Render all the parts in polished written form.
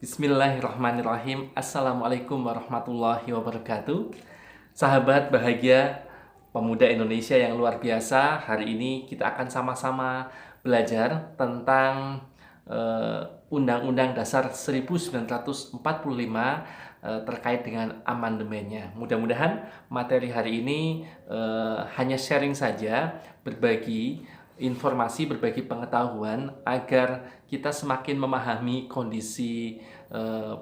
Bismillahirrahmanirrahim. Assalamualaikum warahmatullahi wabarakatuh. Sahabat bahagia pemuda Indonesia yang luar biasa, hari ini kita akan sama-sama belajar tentang Undang-Undang Dasar 1945 terkait dengan amandemennya. Mudah-mudahan materi hari ini hanya sharing saja, berbagi informasi, berbagi pengetahuan agar kita semakin memahami kondisi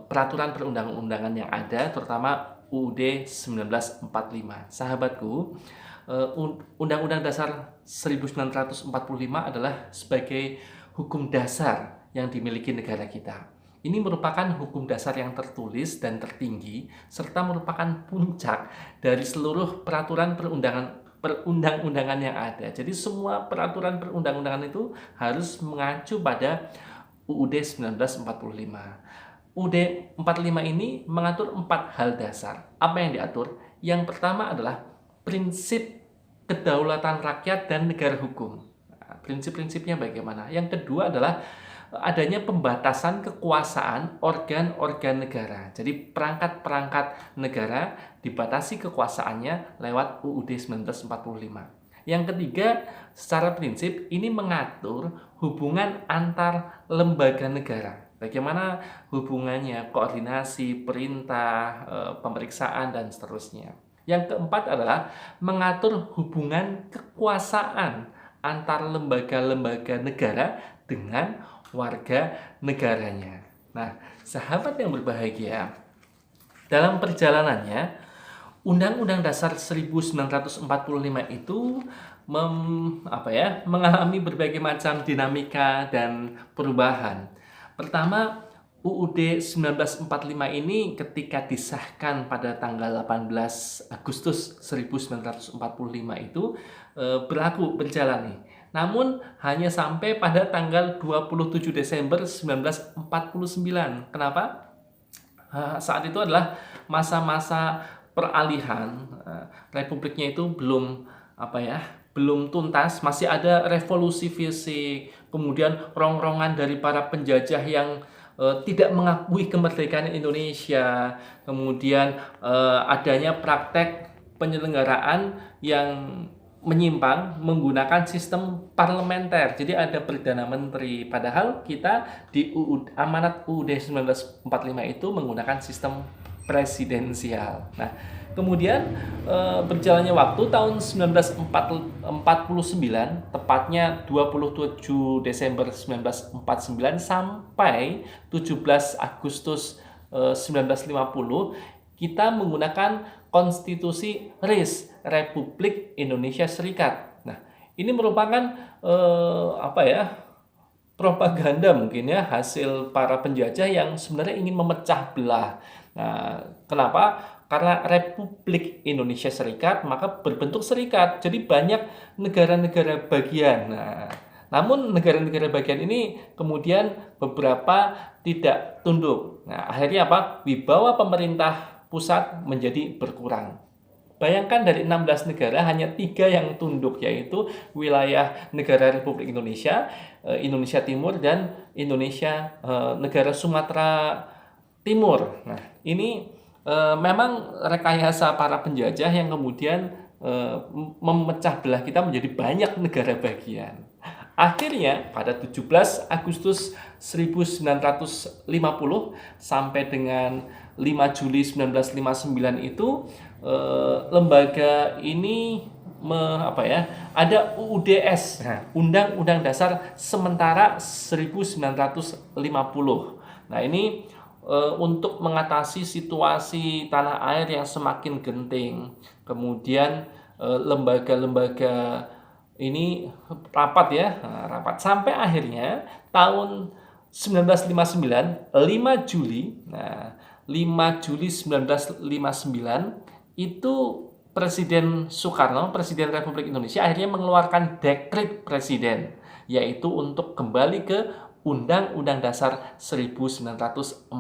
peraturan perundang-undangan yang ada, terutama UUD 1945. Sahabatku, Undang-Undang Dasar 1945 adalah sebagai hukum dasar yang dimiliki negara kita. Ini merupakan hukum dasar yang tertulis dan tertinggi, serta merupakan puncak dari seluruh peraturan perundang-undangan yang ada. Jadi semua peraturan perundang-undangan itu harus mengacu pada UUD 1945. UUD 45 ini mengatur 4 hal dasar. Apa yang diatur? Yang pertama adalah prinsip kedaulatan rakyat dan negara hukum. Nah, prinsip-prinsipnya bagaimana? Yang kedua adalah adanya pembatasan kekuasaan organ-organ negara. Jadi perangkat-perangkat negara dibatasi kekuasaannya lewat UUD 1945. Yang ketiga, secara prinsip ini mengatur hubungan antar lembaga negara. Bagaimana hubungannya, koordinasi, perintah, pemeriksaan, dan seterusnya. Yang keempat adalah mengatur hubungan kekuasaan antar lembaga-lembaga negara dengan warga negaranya. Nah, sahabat yang berbahagia, dalam perjalanannya, Undang-Undang Dasar 1945 itu mengalami berbagai macam dinamika dan perubahan. Pertama, UUD 1945 ini ketika disahkan pada tanggal 18 Agustus 1945 itu berlaku, berjalan nih. Namun hanya sampai pada tanggal 27 Desember 1949. Kenapa? Saat itu adalah masa-masa peralihan. Republiknya itu belum tuntas, masih ada revolusi fisik, kemudian rongrongan dari para penjajah yang tidak mengakui kemerdekaan Indonesia, kemudian adanya praktek penyelenggaraan yang menyimpang menggunakan sistem parlementer. Jadi ada Perdana Menteri, padahal kita di amanat UUD 1945 itu menggunakan sistem presidensial. Nah, kemudian berjalannya waktu tahun 1949, tepatnya 27 Desember 1949 sampai 17 Agustus 1950, kita menggunakan konstitusi RIS, Republik Indonesia Serikat. Nah, ini merupakan propaganda mungkin ya, hasil para penjajah yang sebenarnya ingin memecah belah. Nah, kenapa? Karena Republik Indonesia Serikat, maka berbentuk serikat. Jadi banyak negara-negara bagian. Nah, namun negara-negara bagian ini kemudian beberapa tidak tunduk. Nah, akhirnya apa? Wibawa pemerintah pusat menjadi berkurang. Bayangkan dari 16 negara hanya 3 yang tunduk, yaitu wilayah negara Republik Indonesia, Indonesia Timur, dan Indonesia negara Sumatera Timur. Nah, ini memang rekayasa para penjajah yang kemudian memecah belah kita menjadi banyak negara bagian. Akhirnya pada 17 Agustus 1950 sampai dengan 5 Juli 1959 itu lembaga ini ada UUDS, Undang-Undang Dasar Sementara 1950. Nah, ini untuk mengatasi situasi tanah air yang semakin genting. Kemudian lembaga-lembaga ini rapat sampai akhirnya tahun 1959, 5 Juli. Nah, 5 Juli 1959 itu Presiden Soekarno, Presiden Republik Indonesia, akhirnya mengeluarkan dekret presiden, yaitu untuk kembali ke Undang-Undang Dasar 1945.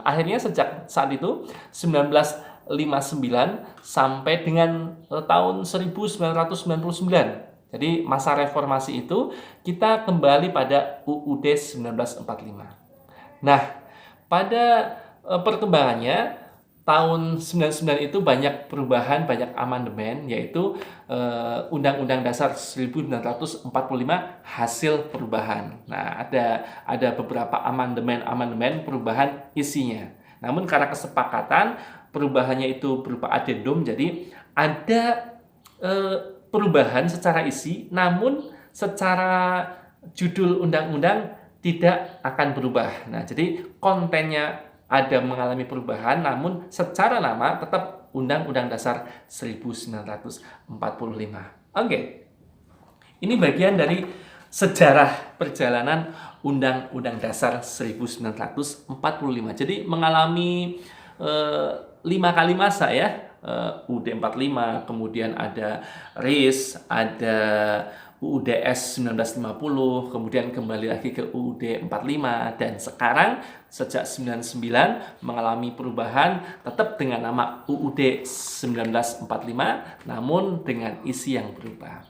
Akhirnya sejak saat itu 1959 sampai dengan tahun 1999. Jadi masa reformasi itu kita kembali pada UUD 1945. Nah, pada perkembangannya tahun 99 itu banyak perubahan, banyak amandemen, yaitu Undang-Undang Dasar 1945 hasil perubahan. Nah, ada beberapa amandemen perubahan isinya. Namun karena kesepakatan perubahannya itu berupa adendum, jadi ada perubahan secara isi, namun secara judul undang-undang tidak akan berubah. Nah, jadi kontennya ada mengalami perubahan, namun secara nama tetap Undang-Undang Dasar 1945. Oke, ini bagian dari sejarah perjalanan Undang-Undang Dasar 1945. Jadi mengalami 5 kali masa ya. UUD 45, kemudian ada RIS, ada UUDS 1950, kemudian kembali lagi ke UUD 45, dan sekarang sejak 99 mengalami perubahan tetap dengan nama UUD 1945, namun dengan isi yang berubah.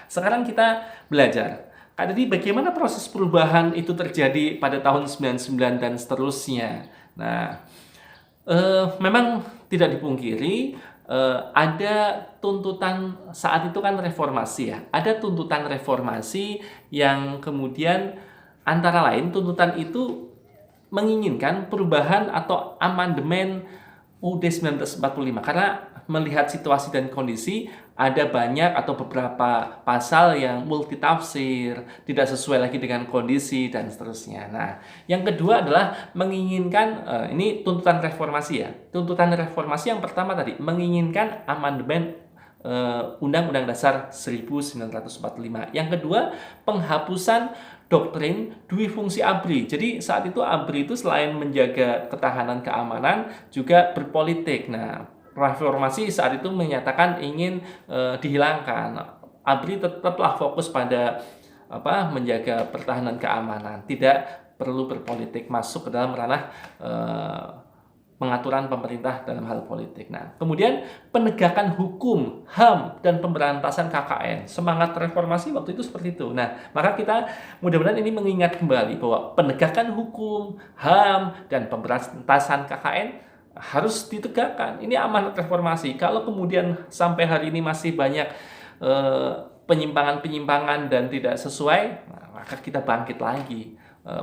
Sekarang kita belajar. Jadi bagaimana proses perubahan itu terjadi pada tahun 99 dan seterusnya. Nah, memang tidak dipungkiri ada tuntutan saat itu kan reformasi ya. Ada tuntutan reformasi yang kemudian antara lain tuntutan itu menginginkan perubahan atau amandemen UUD 1945 karena melihat situasi dan kondisi ada banyak atau beberapa pasal yang multitafsir, tidak sesuai lagi dengan kondisi dan seterusnya. Nah, yang kedua adalah menginginkan ini tuntutan reformasi ya. Tuntutan reformasi yang pertama tadi menginginkan amandemen Undang-Undang Dasar 1945. Yang kedua, penghapusan doktrin dui fungsi ABRI. Jadi saat itu ABRI itu selain menjaga ketahanan keamanan juga berpolitik. Nah, reformasi saat itu menyatakan ingin dihilangkan. ABRI tetaplah fokus pada menjaga pertahanan keamanan, tidak perlu berpolitik, masuk ke dalam ranah pengaturan pemerintah dalam hal politik. Nah, kemudian penegakan hukum, HAM, dan pemberantasan KKN. Semangat reformasi waktu itu seperti itu. Nah, maka kita mudah-mudahan ini mengingat kembali bahwa penegakan hukum, HAM, dan pemberantasan KKN harus ditegakkan. Ini amanat reformasi. Kalau kemudian sampai hari ini masih banyak penyimpangan-penyimpangan dan tidak sesuai, maka kita bangkit lagi.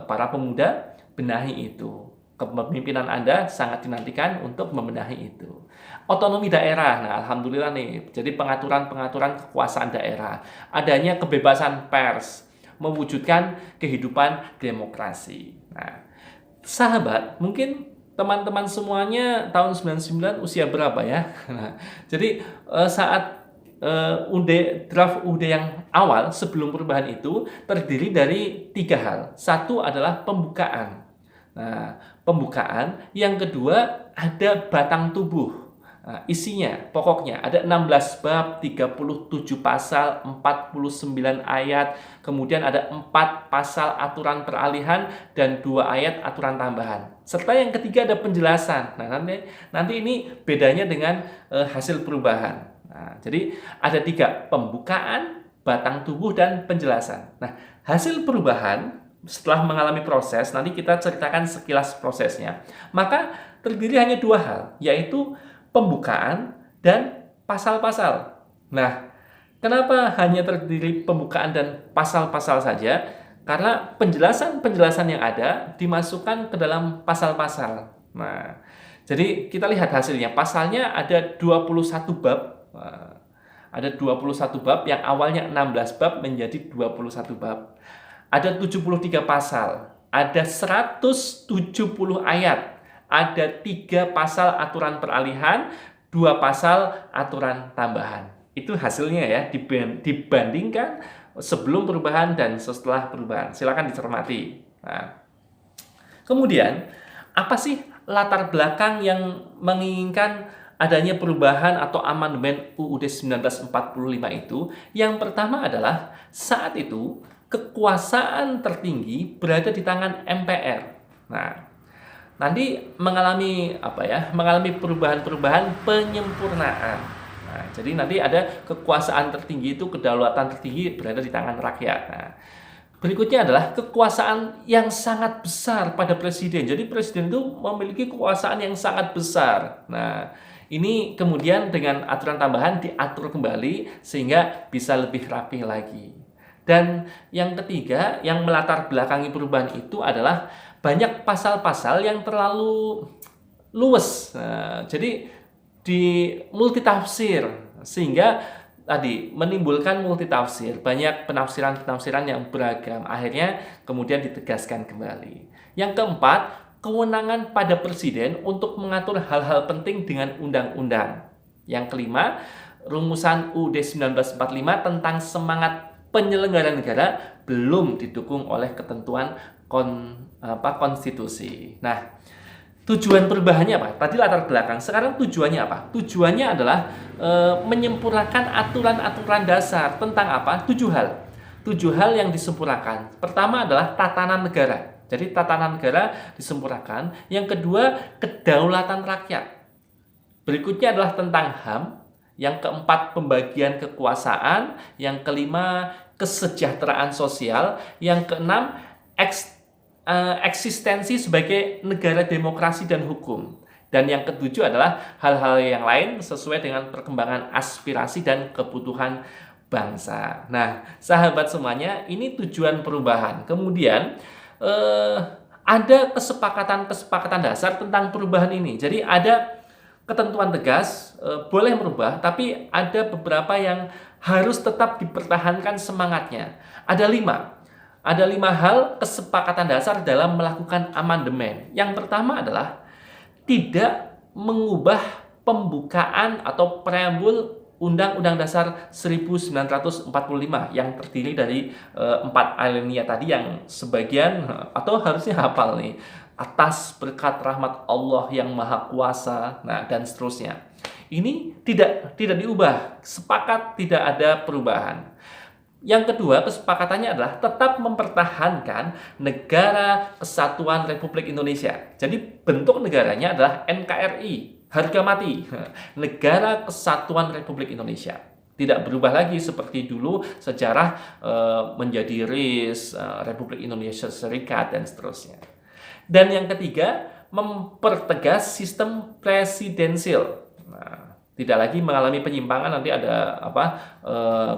Para pemuda, benahi itu. Kepemimpinan Anda sangat dinantikan untuk membenahi itu. Otonomi daerah, nah alhamdulillah nih, jadi pengaturan-pengaturan kekuasaan daerah. Adanya kebebasan pers, mewujudkan kehidupan demokrasi. Nah, sahabat, mungkin teman-teman semuanya tahun 99 usia berapa ya? Nah, jadi saat draft UUD yang awal sebelum perubahan itu terdiri dari 3 hal. Satu adalah pembukaan. Nah, pembukaan. Yang kedua ada batang tubuh. Nah, isinya, pokoknya ada 16 bab, 37 pasal, 49 ayat, kemudian ada 4 pasal aturan peralihan dan 2 ayat aturan tambahan. Serta yang ketiga ada penjelasan. Nah, nanti ini bedanya dengan hasil perubahan. Nah, jadi ada 3, pembukaan, batang tubuh, dan penjelasan. Nah, hasil perubahan setelah mengalami proses, nanti kita ceritakan sekilas prosesnya. Maka terdiri hanya 2 hal, yaitu pembukaan dan pasal-pasal. Nah, kenapa hanya terdiri pembukaan dan pasal-pasal saja? Karena penjelasan-penjelasan yang ada dimasukkan ke dalam pasal-pasal. Nah, jadi kita lihat hasilnya. Pasalnya ada 21 bab. Ada 21 bab yang awalnya 16 bab menjadi 21 bab. Ada 73 pasal, ada 170 ayat, ada 3 pasal aturan peralihan, 2 pasal aturan tambahan. Itu hasilnya ya, dibandingkan sebelum perubahan dan setelah perubahan. Silakan dicermati. Nah, kemudian, apa sih latar belakang yang menginginkan adanya perubahan atau amandemen UUD 1945 itu? Yang pertama adalah saat itu kekuasaan tertinggi berada di tangan MPR. Nah, nanti mengalami mengalami perubahan-perubahan penyempurnaan. Nah, jadi nanti ada kekuasaan tertinggi itu, kedaulatan tertinggi berada di tangan rakyat. Nah, Berikutnya adalah kekuasaan yang sangat besar pada presiden. Jadi presiden itu memiliki kekuasaan yang sangat besar. Nah, ini kemudian dengan aturan tambahan diatur kembali sehingga bisa lebih rapi lagi. Dan yang ketiga, yang melatar belakangi perubahan itu adalah banyak pasal-pasal yang terlalu luwes. Nah, jadi di multitafsir sehingga tadi menimbulkan multitafsir, banyak penafsiran-penafsiran yang beragam. Akhirnya kemudian ditegaskan kembali. Yang keempat, kewenangan pada presiden untuk mengatur hal-hal penting dengan undang-undang. Yang kelima, rumusan UUD 1945 tentang semangat penyelenggaraan negara belum didukung oleh ketentuan konstitusi. Nah, tujuan perubahannya apa? Tadi latar belakang. Sekarang tujuannya apa? Tujuannya adalah menyempurnakan aturan-aturan dasar tentang apa? 7 hal. 7 hal yang disempurnakan. Pertama adalah tatanan negara. Jadi tatanan negara disempurnakan. Yang kedua, kedaulatan rakyat. Berikutnya adalah tentang HAM. Yang keempat, pembagian kekuasaan. Yang kelima, kesejahteraan sosial. Yang keenam, eksistensi sebagai negara demokrasi dan hukum. Dan yang ketujuh adalah hal-hal yang lain sesuai dengan perkembangan aspirasi dan kebutuhan bangsa. Nah, sahabat semuanya, ini tujuan perubahan. Kemudian ada kesepakatan-kesepakatan dasar tentang perubahan ini. Jadi ada ketentuan tegas, boleh merubah, tapi ada beberapa yang harus tetap dipertahankan semangatnya. Ada 5 hal kesepakatan dasar dalam melakukan amandemen. Yang pertama adalah tidak mengubah pembukaan atau preambul Undang-Undang Dasar 1945 yang terdiri dari 4 alinea tadi yang sebagian atau harusnya hafal nih. Atas berkat rahmat Allah yang Maha Kuasa, nah dan seterusnya. Ini tidak diubah, sepakat tidak ada perubahan. Yang kedua, kesepakatannya adalah tetap mempertahankan Negara Kesatuan Republik Indonesia. Jadi bentuk negaranya adalah NKRI, harga mati, Negara Kesatuan Republik Indonesia. Tidak berubah lagi seperti dulu sejarah menjadi RIS, Republik Indonesia Serikat, dan seterusnya. Dan yang ketiga, mempertegas sistem presidensil. Nah, tidak lagi mengalami penyimpangan, nanti ada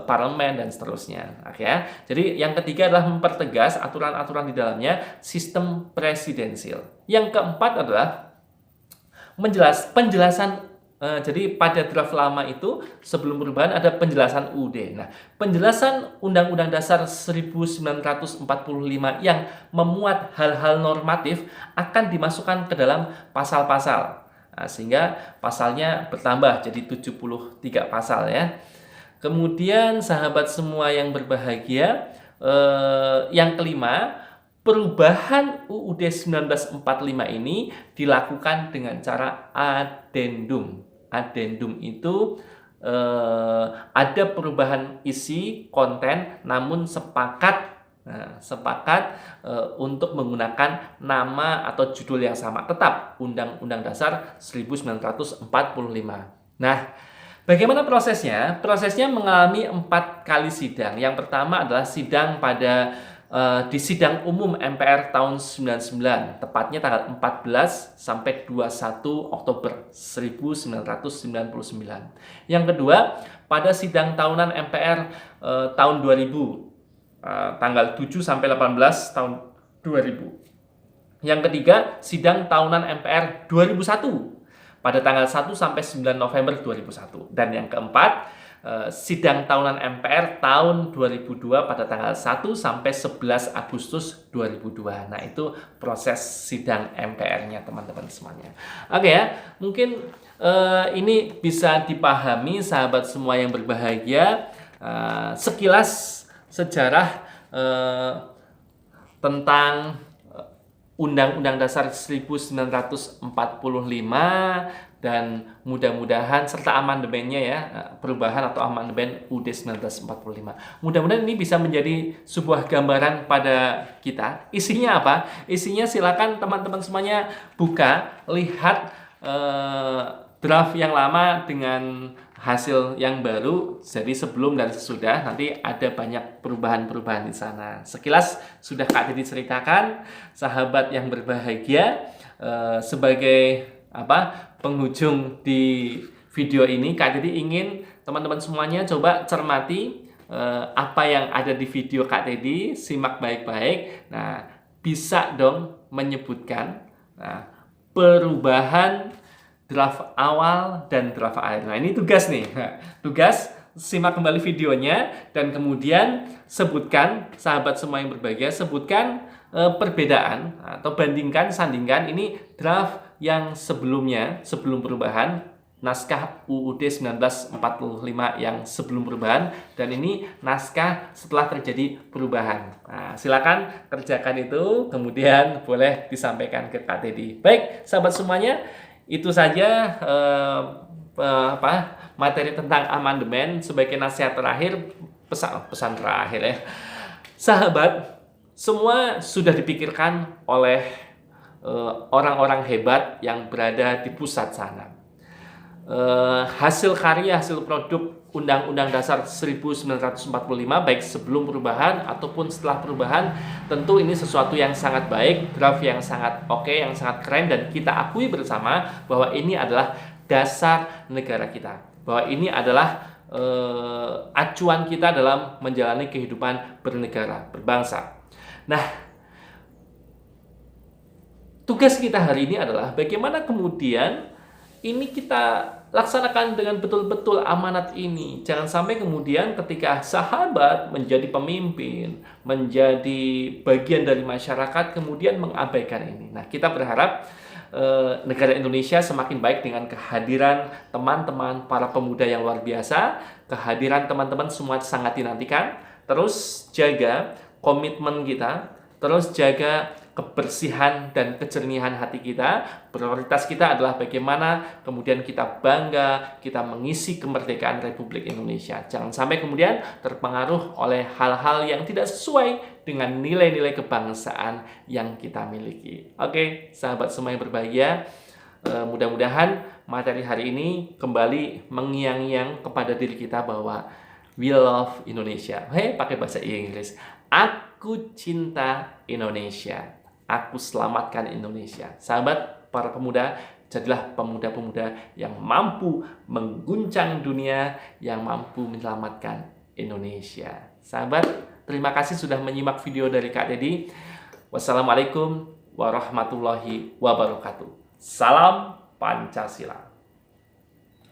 parlemen dan seterusnya. Oke, ya. Jadi yang ketiga adalah mempertegas aturan-aturan di dalamnya sistem presidensil. Yang keempat adalah penjelasan. Jadi pada draft lama itu sebelum perubahan ada penjelasan UUD. Nah, penjelasan Undang-Undang Dasar 1945 yang memuat hal-hal normatif akan dimasukkan ke dalam pasal-pasal. Nah, sehingga pasalnya bertambah jadi 73 pasal ya. Kemudian sahabat semua yang berbahagia, yang kelima, perubahan UUD 1945 ini dilakukan dengan cara adendum. Adendum itu ada perubahan isi konten namun sepakat untuk menggunakan nama atau judul yang sama, tetap Undang-Undang Dasar 1945. Nah, bagaimana prosesnya? Prosesnya mengalami 4 kali sidang. Yang pertama adalah sidang di Sidang Umum MPR tahun 99, tepatnya tanggal 14 sampai 21 Oktober 1999. Yang kedua, pada sidang tahunan MPR tahun 2000, tanggal 7 sampai 18 tahun 2000. Yang ketiga, sidang tahunan MPR 2001 pada tanggal 1 sampai 9 November 2001. Dan yang keempat, sidang tahunan MPR tahun 2002 pada tanggal 1 sampai 11 Agustus 2002. Nah, itu proses sidang MPR-nya teman-teman semuanya. Oke ya, mungkin ini bisa dipahami sahabat semua yang berbahagia, sekilas sejarah tentang Undang-Undang Dasar 1945 dan mudah-mudahan serta amandemennya ya, perubahan atau amandemen UUD 1945. Mudah-mudahan ini bisa menjadi sebuah gambaran pada kita. Isinya apa? Isinya silakan teman-teman semuanya buka, lihat draft yang lama dengan hasil yang baru. Jadi sebelum dan sesudah nanti ada banyak perubahan-perubahan di sana. Sekilas sudah Kak Dedi ceritakan, sahabat yang berbahagia, sebagai penghujung di video ini, Kak Dedi ingin teman-teman semuanya coba cermati apa yang ada di video Kak Dedi, simak baik-baik. Nah, bisa dong menyebutkan perubahan draft awal dan draft akhir. Nah, ini tugas nih. Tugas, simak kembali videonya dan kemudian sebutkan, sahabat semua yang berbahagia, sebutkan perbedaan atau bandingkan, sandingkan ini draft yang sebelumnya, sebelum perubahan, naskah UUD 1945 yang sebelum perubahan, dan ini naskah setelah terjadi perubahan. Nah, silakan kerjakan itu, kemudian boleh disampaikan ke Kak Dedi. Baik, sahabat semuanya, itu saja materi tentang amandemen. Sebagai nasihat terakhir, pesan terakhir ya, sahabat, semua sudah dipikirkan oleh orang-orang hebat yang berada di pusat sana. Hasil karya, hasil produk Undang-Undang Dasar 1945 baik sebelum perubahan ataupun setelah perubahan, tentu ini sesuatu yang sangat baik, draft yang sangat oke, yang sangat keren, dan kita akui bersama bahwa ini adalah dasar negara kita, bahwa ini adalah acuan kita dalam menjalani kehidupan bernegara, berbangsa. Nah, tugas kita hari ini adalah bagaimana kemudian ini kita laksanakan dengan betul-betul amanat ini. Jangan sampai kemudian ketika sahabat menjadi pemimpin, menjadi bagian dari masyarakat, kemudian mengabaikan ini. Nah, kita berharap negara Indonesia semakin baik dengan kehadiran teman-teman para pemuda yang luar biasa. Kehadiran teman-teman semua sangat dinantikan. Terus jaga komitmen kita, terus jaga kebersihan dan kejernihan hati kita. Prioritas kita adalah bagaimana kemudian kita bangga, kita mengisi kemerdekaan Republik Indonesia. Jangan sampai kemudian terpengaruh oleh hal-hal yang tidak sesuai dengan nilai-nilai kebangsaan yang kita miliki. Oke, sahabat semua yang berbahagia, mudah-mudahan materi hari ini kembali mengiang-iang kepada diri kita bahwa we love Indonesia. Pakai bahasa Inggris. Aku cinta Indonesia. Aku selamatkan Indonesia. Sahabat, para pemuda, jadilah pemuda-pemuda yang mampu mengguncang dunia, yang mampu menyelamatkan Indonesia. Sahabat, terima kasih sudah menyimak video dari Kak Dedi. Wassalamualaikum warahmatullahi wabarakatuh. Salam Pancasila.